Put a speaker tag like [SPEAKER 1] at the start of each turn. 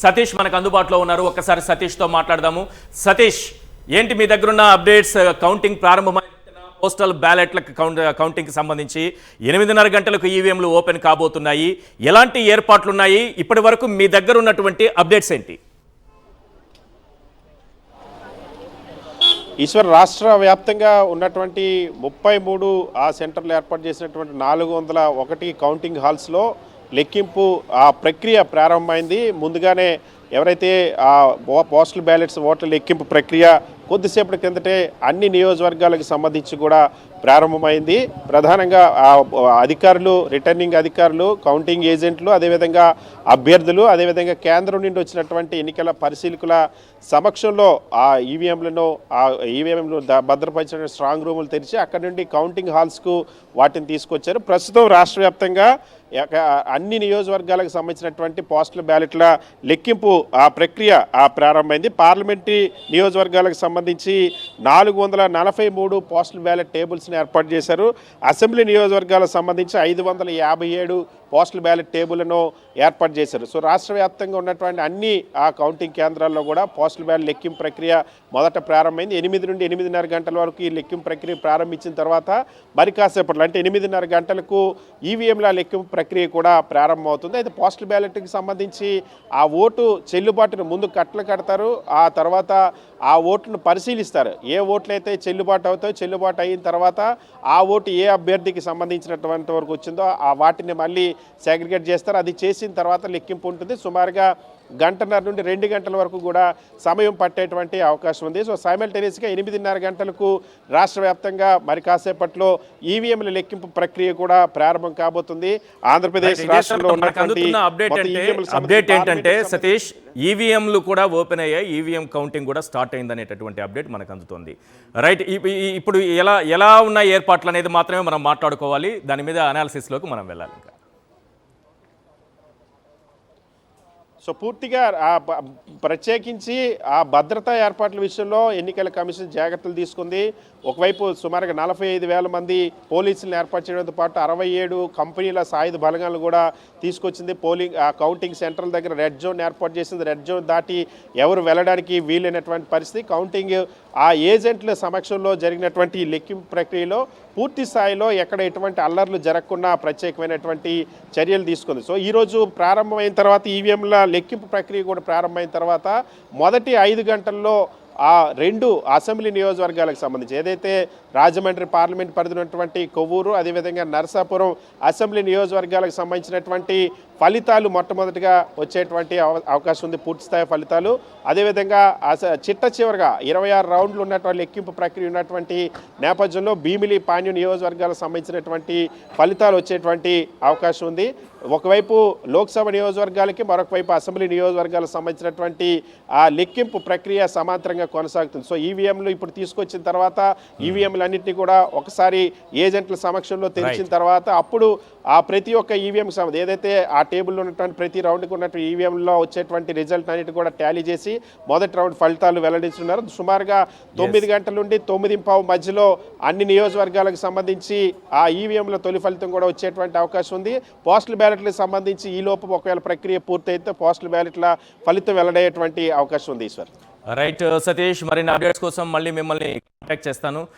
[SPEAKER 1] సతీష్ మనకు అందుబాటులో ఉన్నారు. ఒక్కసారి సతీష్తో మాట్లాడదాము. సతీష్, ఏంటి మీ దగ్గర ఉన్న అప్డేట్స్? కౌంటింగ్ ప్రారంభమైన పోస్టల్ బ్యాలెట్ల కౌంటింగ్కి సంబంధించి 8:30 గంటలకు ఈవీఎంలు ఓపెన్ కాబోతున్నాయి. ఎలాంటి ఏర్పాట్లున్నాయి? ఇప్పటి వరకు మీ దగ్గర ఉన్నటువంటి అప్డేట్స్ ఏంటి?
[SPEAKER 2] ఈశ్వర్, రాష్ట్ర వ్యాప్తంగా ఉన్నటువంటి 33 ఆ సెంటర్లు ఏర్పాటు చేసినటువంటి 401 కౌంటింగ్ హాల్స్లో లెక్కింపు ఆ ప్రక్రియ ప్రారంభమైంది. ముందుగానే ఎవరైతే ఆ పోస్టల్ బ్యాలెట్స్ ఓట్ల లెక్కింపు ప్రక్రియ కొద్దిసేపటి కిందటే అన్ని నియోజకవర్గాలకు సంబంధించి కూడా ప్రారంభమైంది. ప్రధానంగా అధికారులు, రిటర్నింగ్ అధికారులు, కౌంటింగ్ ఏజెంట్లు, అదేవిధంగా అభ్యర్థులు, అదేవిధంగా కేంద్రం నుండి వచ్చినటువంటి ఎన్నికల పరిశీలకుల సమక్షంలో ఆ ఈవీఎంలను భద్రపరిచిన స్ట్రాంగ్ రూములు తెరిచి అక్కడి నుండి కౌంటింగ్ హాల్స్కు వాటిని తీసుకొచ్చారు. ప్రస్తుతం రాష్ట్ర వ్యాప్తంగా అన్ని నియోజకవర్గాలకు సంబంధించినటువంటి పోస్టల్ బ్యాలెట్ల లెక్కింపు ఆ ప్రక్రియ ప్రారంభమైంది. పార్లమెంటరీ నియోజకవర్గాలకు సంబంధించి 443 పోస్టల్ బ్యాలెట్ టేబుల్స్ని ఏర్పాటు చేశారు. అసెంబ్లీ నియోజకవర్గాలకు సంబంధించి 557 పోస్టల్ బ్యాలెట్ టేబుల్ను ఏర్పాటు చేశారు. సో రాష్ట్ర వ్యాప్తంగా ఉన్నటువంటి అన్ని ఆ కౌంటింగ్ కేంద్రాల్లో కూడా పోస్టల్ బ్యాలెట్ లెక్కింపు ప్రక్రియ మొదట ప్రారంభమైంది. 8 నుండి 8:30 గంటల వరకు ఈ లెక్కింపు ప్రక్రియ ప్రారంభించిన తర్వాత మరి కాసేపట్లో అంటే 8:30 గంటలకు ఈవీఎంల లెక్కింపు ప్రక్రియ కూడా ప్రారంభమవుతుంది. అయితే పోస్టల్ బ్యాలెట్కి సంబంధించి ఆ ఓటు చెల్లుబాటును ముందు కట్టలు కడతారు. ఆ తర్వాత ఆ ఓట్లను పరిశీలిస్తారు. ఏ ఓట్లు అయితే చెల్లుబాటు అవుతాయో, చెల్లుబాటు అయిన తర్వాత ఆ ఓటు ఏ అభ్యర్థికి సంబంధించినటువంటి వరకు వచ్చిందో ఆ వాటిని మళ్ళీ సెగ్రిగేట్ చేస్తారు. అది చేసిన తర్వాత లెక్కింపు ఉంటుంది. సుమారుగా 1:30 నుండి 2 గంటల వరకు కూడా సమయం పట్టేటువంటి అవకాశం ఉంది. సో సైమల్టేనియస్గా 8:30 గంటలకు రాష్ట్ర వ్యాప్తంగా మరి కాసేపట్లో ఈవీఎంల లెక్కింపు ప్రక్రియ కూడా ప్రారంభం కాబోతుంది. ఆంధ్రప్రదేశ్ రాష్ట్రంలో ఉన్నటువంటి
[SPEAKER 1] అప్డేట్ ఏంటంటే సతీష్, ఈవీఎంలు కూడా ఓపెన్ అయ్యాయి, ఈవీఎం కౌంటింగ్ కూడా స్టార్ట్ అయిందనేటటువంటి అప్డేట్ మనకు అందుతుంది. రైట్, ఇప్పుడు ఎలా ఉన్న ఏర్పాట్లు అనేది మాత్రమే మనం మాట్లాడుకోవాలి. దాని మీద అనాలిసిస్లోకి మనం వెళ్ళాలి. ఇంకా
[SPEAKER 2] సో పూర్తిగా ప్రత్యేకించి ఆ భద్రతా ఏర్పాట్ల విషయంలో ఎన్నికల కమిషన్ జాగ్రత్తలు తీసుకుంది. ఒకవైపు సుమారుగా 45,000 మంది పోలీసులను ఏర్పాటు చేయడంతో పాటు 67 కంపెనీల సాయుధ బలగాలను కూడా తీసుకొచ్చింది. కౌంటింగ్ సెంటర్ల దగ్గర రెడ్ జోన్ ఏర్పాటు చేసింది. రెడ్ జోన్ దాటి ఎవరు వెళ్ళడానికి వీలైనటువంటి పరిస్థితి. కౌంటింగ్ ఆ ఏజెంట్ల సమక్షంలో జరిగినటువంటి లెక్కింపు ప్రక్రియలో పూర్తి స్థాయిలో ఎక్కడ ఎటువంటి అల్లర్లు జరగకుండా ప్రత్యేకమైనటువంటి చర్యలు తీసుకుంది. సో ఈరోజు ప్రారంభమైన తర్వాత ఈవీఎంల లెక్కింపు ప్రక్రియ కూడా ప్రారంభమైన తర్వాత మొదటి 5 గంటల్లో ఆ 2 అసెంబ్లీ నియోజకవర్గాలకు సంబంధించి ఏదైతే రాజమండ్రి పార్లమెంట్ పరిధిలో ఉన్నటువంటి కొవ్వూరు, అదేవిధంగా నరసాపురం అసెంబ్లీ నియోజకవర్గాలకు సంబంధించినటువంటి ఫలితాలు మొట్టమొదటిగా వచ్చేటువంటి అవకాశం ఉంది. పూర్తిస్థాయి ఫలితాలు. అదేవిధంగా చిట్ట చివరిగా 26 రౌండ్లు ఉన్నటువంటి లెక్కింపు ప్రక్రియ ఉన్నటువంటి నేపథ్యంలో భీమిలి, పాణ్యం నియోజకవర్గాలకు సంబంధించినటువంటి ఫలితాలు వచ్చేటువంటి అవకాశం ఉంది. ఒకవైపు లోక్సభ నియోజకవర్గాలకి, మరొక వైపు అసెంబ్లీ నియోజకవర్గాలకు సంబంధించినటువంటి ఆ లెక్కింపు ప్రక్రియ సమాంతరంగా కొనసాగుతుంది. సో ఈవీఎంలు ఇప్పుడు తీసుకొచ్చిన తర్వాత ఈవీఎంలన్నింటినీ కూడా ఒకసారి ఏజెంట్ల సమక్షంలో తెరిచిన తర్వాత అప్పుడు ఆ ప్రతి ఒక్క ఈవీఎం ఏదైతే ఆ టేబుల్లో ఉన్నటువంటి ప్రతి రౌండ్కి ఉన్నటువంటి ఈవీఎంలో వచ్చేటువంటి రిజల్ట్ అన్నిటి కూడా టాలీ చేసి మొదటి రౌండ్ ఫలితాలు వెల్లడిస్తున్నారు. సుమారుగా 9 గంటల నుండి 9:15 మధ్యలో అన్ని నియోజకవర్గాలకు సంబంధించి ఆ ఈవీఎంల తొలి ఫలితం కూడా వచ్చేటువంటి అవకాశం ఉంది. పోస్టల్ బ్యాలెట్లకు సంబంధించి ఈ లోపు ఒకవేళ ప్రక్రియ పూర్తయితే పోస్టల్ బ్యాలెట్ల ఫలితం వెల్లడయ్యేటువంటి అవకాశం ఉంది. ఈశ్వర్,
[SPEAKER 1] రైట్ సతీష్, మరిన్ని అప్డేట్స్ కోసం మళ్ళీ మిమ్మల్ని కాంటాక్ట్ చేస్తాను.